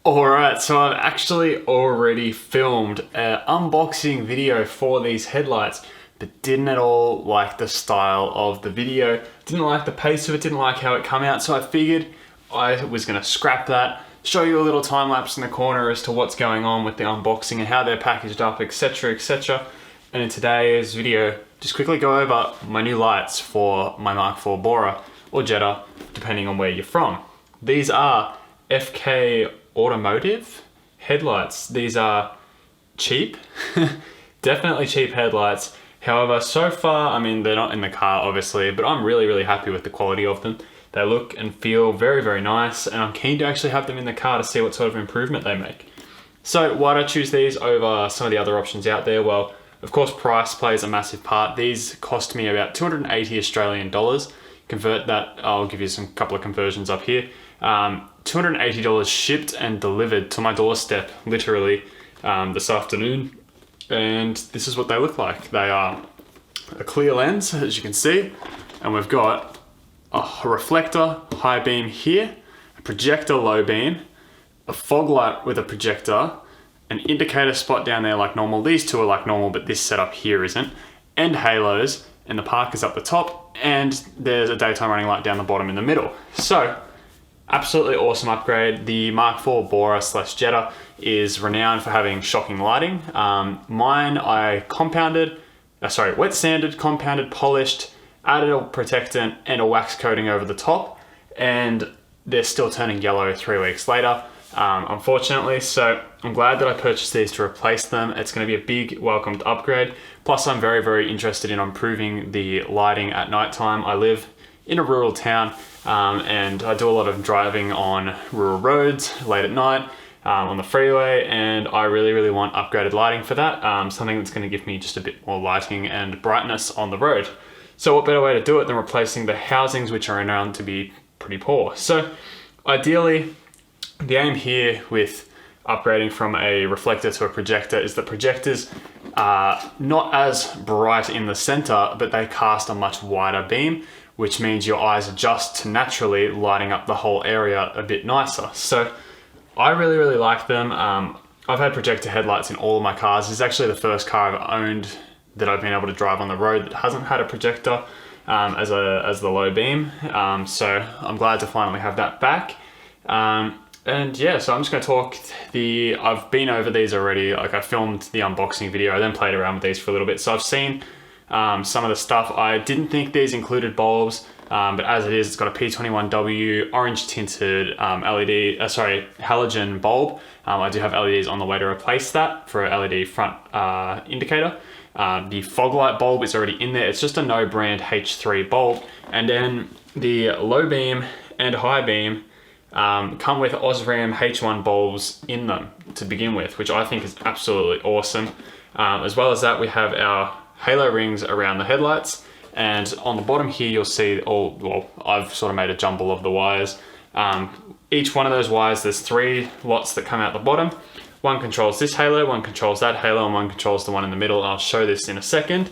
Alright, so I've actually already filmed an unboxing video for these headlights, but didn't at all like the style of the video, didn't like the pace of it, didn't like how it came out, so I figured I was going to scrap that, show you a little time lapse in the corner as to what's going on with the unboxing and how they're packaged up, etc, etc. And in today's video, just quickly go over my new lights for my Mark IV Bora or Jetta, depending on where you're from. These are FK Automotive headlights. These are cheap, definitely cheap headlights. However, so far, I mean, they're not in the car obviously, but I'm really happy with the quality of them. They look and feel very nice, and I'm keen to actually have them in the car to see what sort of improvement they make. So why did I choose these over some of the other options out there? Well, of course, price plays a massive part. These cost me about 280 Australian dollars. Convert that, I'll give you some couple of conversions up here. $280 shipped and delivered to my doorstep, literally, this afternoon. And this is what they look like. They are a clear lens, as you can see, and we've got a reflector high beam here, a projector low beam, a fog light with a projector, an indicator spot down there like normal. These two are like normal, but this setup here isn't. And halos, and the park is up the top, and there's a daytime running light down the bottom in the middle. So, absolutely awesome upgrade. The Mark IV Bora / Jetta is renowned for having shocking lighting. Mine I wet sanded, compounded, polished, added a protectant and a wax coating over the top, and they're still turning yellow 3 weeks later, unfortunately. So I'm glad that I purchased these to replace them. It's going to be a big welcomed upgrade. Plus I'm very interested in improving the lighting at nighttime. I live in a rural town, and I do a lot of driving on rural roads late at night, on the freeway, and I really want upgraded lighting for that, something that's going to give me just a bit more lighting and brightness on the road. So what better way to do it than replacing the housings, which are renowned to be pretty poor. So ideally, the aim here with upgrading from a reflector to a projector is that projectors are not as bright in the center, but they cast a much wider beam, which means your eyes adjust to naturally lighting up the whole area a bit nicer. So I really like them. I've had projector headlights in all of my cars. This is actually the first car I've owned that I've been able to drive on the road that hasn't had a projector as the low beam. So I'm glad to finally have that back. And yeah, so I'm just going to talk I've been over these already. Like, I filmed the unboxing video, I then played around with these for a little bit. So I've seen some of the stuff. I didn't think these included bulbs, but as it is, it's got a P21W orange tinted halogen bulb. I do have LEDs on the way to replace that for a LED front indicator. The fog light bulb is already in there. It's just a no brand H3 bulb. And then the low beam and high beam come with Osram H1 bulbs in them to begin with, which I think is absolutely awesome. As well as that, we have our halo rings around the headlights, and on the bottom here you'll see I've sort of made a jumble of the wires. Each one of those wires, there's 3 lots that come out the bottom. One controls this halo, one controls that halo, and one controls the one in the middle. I'll show this in a second.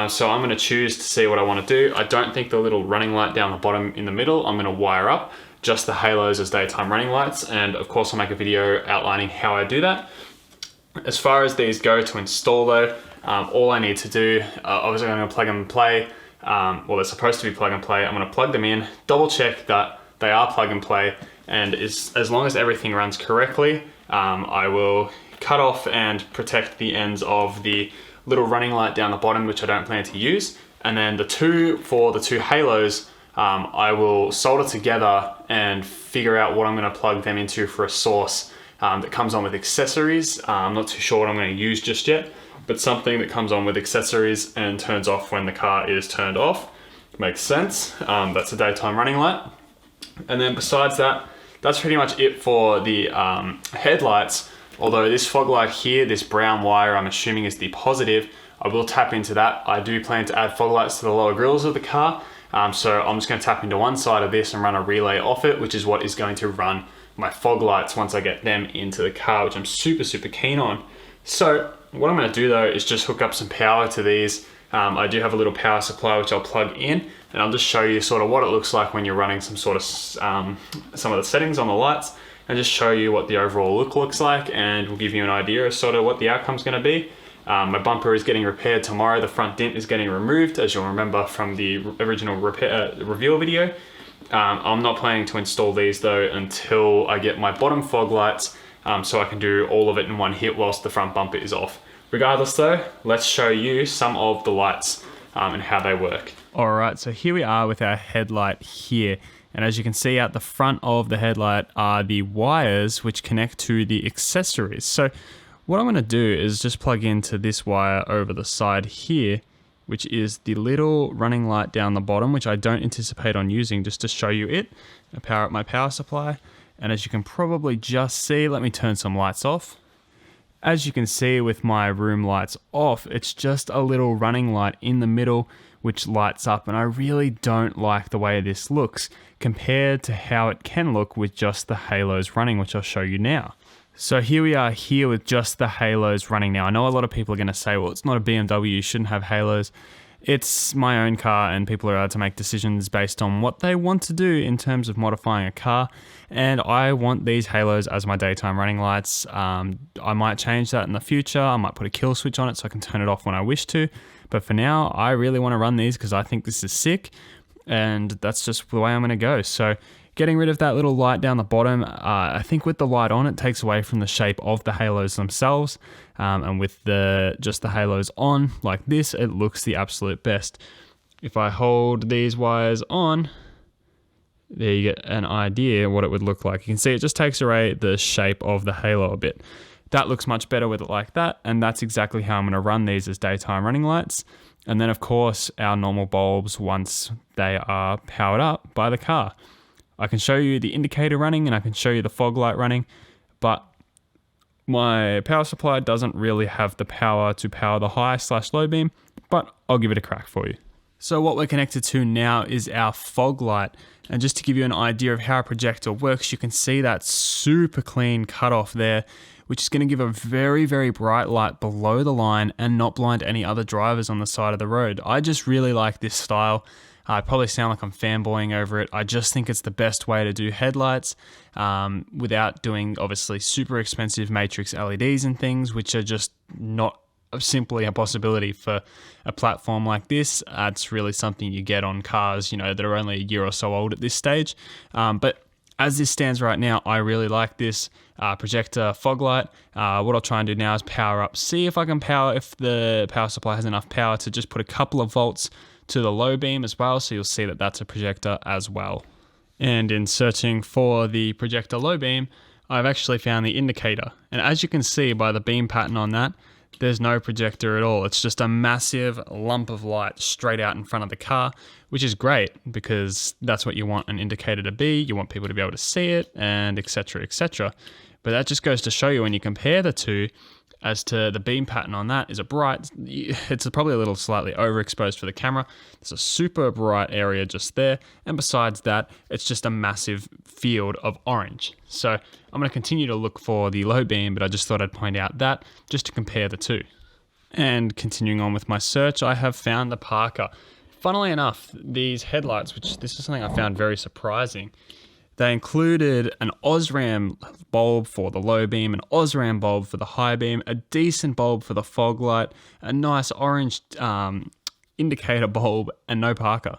So I'm going to choose to see what I want to do. I don't think the little running light down the bottom in the middle I'm going to wire up, just the halos as daytime running lights, and of course I'll make a video outlining how I do that. As far as these go to install though, all I need to do, obviously I'm going to plug and play. Well, they're supposed to be plug and play. I'm going to plug them in, double check that they are plug and play, and as long as everything runs correctly, I will cut off and protect the ends of the little running light down the bottom, which I don't plan to use. And then the two halos, I will solder together and figure out what I'm going to plug them into for a source that comes on with accessories. I'm not too sure what I'm going to use just yet, but something that comes on with accessories and turns off when the car is turned off. Makes sense. That's a daytime running light. And then besides that, that's pretty much it for the headlights. Although this fog light here, this brown wire, I'm assuming is the positive. I will tap into that. I do plan to add fog lights to the lower grills of the car. So I'm just going to tap into one side of this and run a relay off it, which is what is going to run my fog lights once I get them into the car, which I'm super keen on. So what I'm going to do though is just hook up some power to these. I do have a little power supply which I'll plug in, and I'll just show you sort of what it looks like when you're running some of the settings on the lights, and just show you what the overall look looks like, and we'll give you an idea of sort of what the outcome's going to be. My bumper is getting repaired tomorrow. The front dent is getting removed, as you'll remember from the original reveal video. I'm not planning to install these though until I get my bottom fog lights, so I can do all of it in one hit whilst the front bumper is off. Regardless though, let's show you some of the lights and how they work. Alright, so here we are with our headlight here. And as you can see out the front of the headlight are the wires which connect to the accessories. So what I'm going to do is just plug into this wire over the side here, which is the little running light down the bottom, which I don't anticipate on using, just to show you it. I power up my power supply, and as you can probably just see, let me turn some lights off. As you can see with my room lights off, it's just a little running light in the middle which lights up, and I really don't like the way this looks compared to how it can look with just the halos running, which I'll show you now. So here we are here with just the halos running now. I know a lot of people are going to say, well, it's not a BMW, you shouldn't have halos. It's my own car, and people are allowed to make decisions based on what they want to do in terms of modifying a car. And I want these halos as my daytime running lights. I might change that in the future. I might put a kill switch on it so I can turn it off when I wish to. But for now, I really want to run these because I think this is sick. And that's just the way I'm going to go. So getting rid of that little light down the bottom, I think with the light on, it takes away from the shape of the halos themselves. And with just the halos on like this, it looks the absolute best. If I hold these wires on, there you get an idea what it would look like. You can see it just takes away the shape of the halo a bit. That looks much better with it like that, and that's exactly how I'm going to run these as daytime running lights. And then of course our normal bulbs once they are powered up by the car. I can show you the indicator running and I can show you the fog light running, but my power supply doesn't really have the power to power the high/low beam, but I'll give it a crack for you. So what we're connected to now is our fog light. And just to give you an idea of how a projector works, you can see that super clean cutoff there, which is going to give a very, very bright light below the line and not blind any other drivers on the side of the road. I just really like this style. I probably sound like I'm fanboying over it. I just think it's the best way to do headlights without doing obviously super expensive matrix LEDs and things, which are just not simply a possibility for a platform like this. It's really something you get on cars, that are only a year or so old at this stage. But as this stands right now, I really like this projector fog light. What I'll try and do now is power up, see if I can if the power supply has enough power to just put a couple of volts to the low beam as well. So you'll see that that's a projector as well. And in searching for the projector low beam, I've actually found the indicator. And as you can see by the beam pattern on that, there's no projector at all. It's just a massive lump of light straight out in front of the car, which is great because that's what you want an indicator to be. You want people to be able to see it, and etc, etc. But that just goes to show you when you compare the two, as to the beam pattern on that is a bright, it's probably a little slightly overexposed for the camera. There's a super bright area just there. And besides that, it's just a massive field of orange. So I'm going to continue to look for the low beam, but I just thought I'd point out that just to compare the two. And continuing on with my search, I have found the Parker. Funnily enough, these headlights, which this is something I found very surprising, they included an Osram bulb for the low beam, an Osram bulb for the high beam, a decent bulb for the fog light, a nice orange indicator bulb, and no Parker.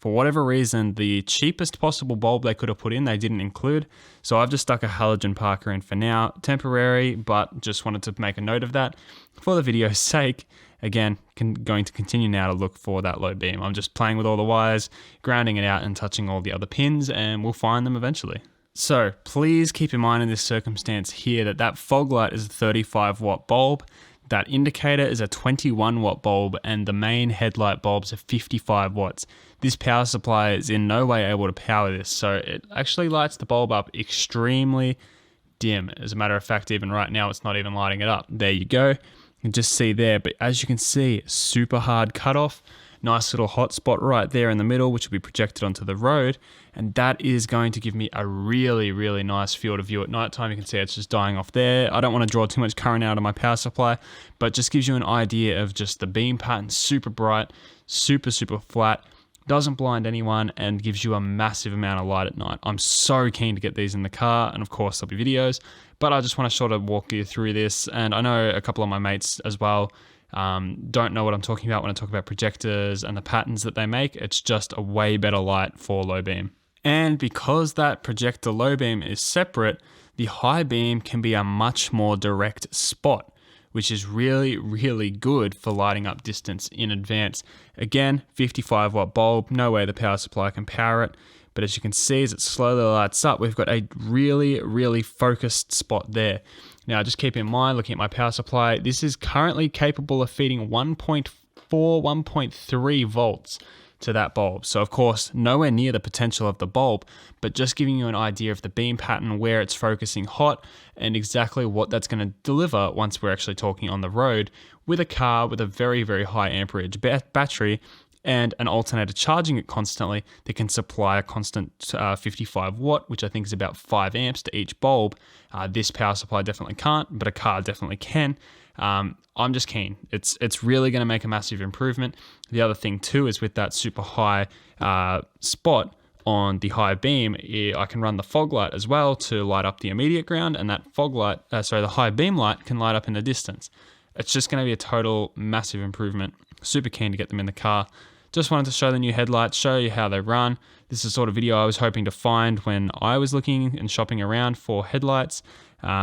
For whatever reason, the cheapest possible bulb they could have put in, they didn't include. So I've just stuck a halogen Parker in for now. Temporary, but just wanted to make a note of that for the video's sake. Again, going to continue now to look for that low beam. I'm just playing with all the wires, grounding it out and touching all the other pins, and we'll find them eventually. So please keep in mind in this circumstance here that fog light is a 35 watt bulb, that indicator is a 21 watt bulb, and the main headlight bulbs are 55 watts. This power supply is in no way able to power this, so it actually lights the bulb up extremely dim. As a matter of fact, even right now, it's not even lighting it up. There you go. You can just see there, but as you can see, super hard cutoff, nice little hot spot right there in the middle, which will be projected onto the road, and that is going to give me a really, really nice field of view at nighttime. You can see it's just dying off there. I don't want to draw too much current out of my power supply, but just gives you an idea of just the beam pattern, super bright, super, super flat, doesn't blind anyone, and gives you a massive amount of light at night. I'm so keen to get these in the car, and of course there'll be videos, but I just want to sort of walk you through this. And I know a couple of my mates as well don't know what I'm talking about when I talk about projectors and the patterns that they make. It's just a way better light for low beam. And because that projector low beam is separate, the high beam can be a much more direct spot, which is really, really good for lighting up distance in advance. Again, 55 watt bulb, no way the power supply can power it. But as you can see, as it slowly lights up, we've got a really, really focused spot there. Now, just keep in mind, looking at my power supply, this is currently capable of feeding 1.4, 1.3 volts to that bulb. So of course, nowhere near the potential of the bulb, but just giving you an idea of the beam pattern, where it's focusing hot, and exactly what that's going to deliver once we're actually talking on the road with a car with a very, very high amperage battery and an alternator charging it constantly that can supply a constant 55 watt, which I think is about 5 amps to each bulb. This power supply definitely can't, but a car definitely can. I'm just keen. It's really going to make a massive improvement. The other thing too is with that super high spot on the high beam, I can run the fog light as well to light up the immediate ground, and that the high beam light can light up in the distance. It's just going to be a total massive improvement. Super keen to get them in the car. Just wanted to show the new headlights, show you how they run. This is the sort of video I was hoping to find when I was looking and shopping around for headlights,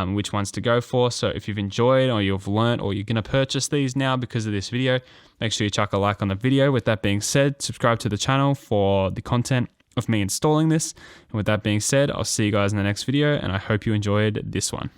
which ones to go for. So if you've enjoyed, or you've learnt, or you're going to purchase these now because of this video, make sure you chuck a like on the video. With that being said, subscribe to the channel for the content of me installing this. And with that being said, I'll see you guys in the next video, and I hope you enjoyed this one.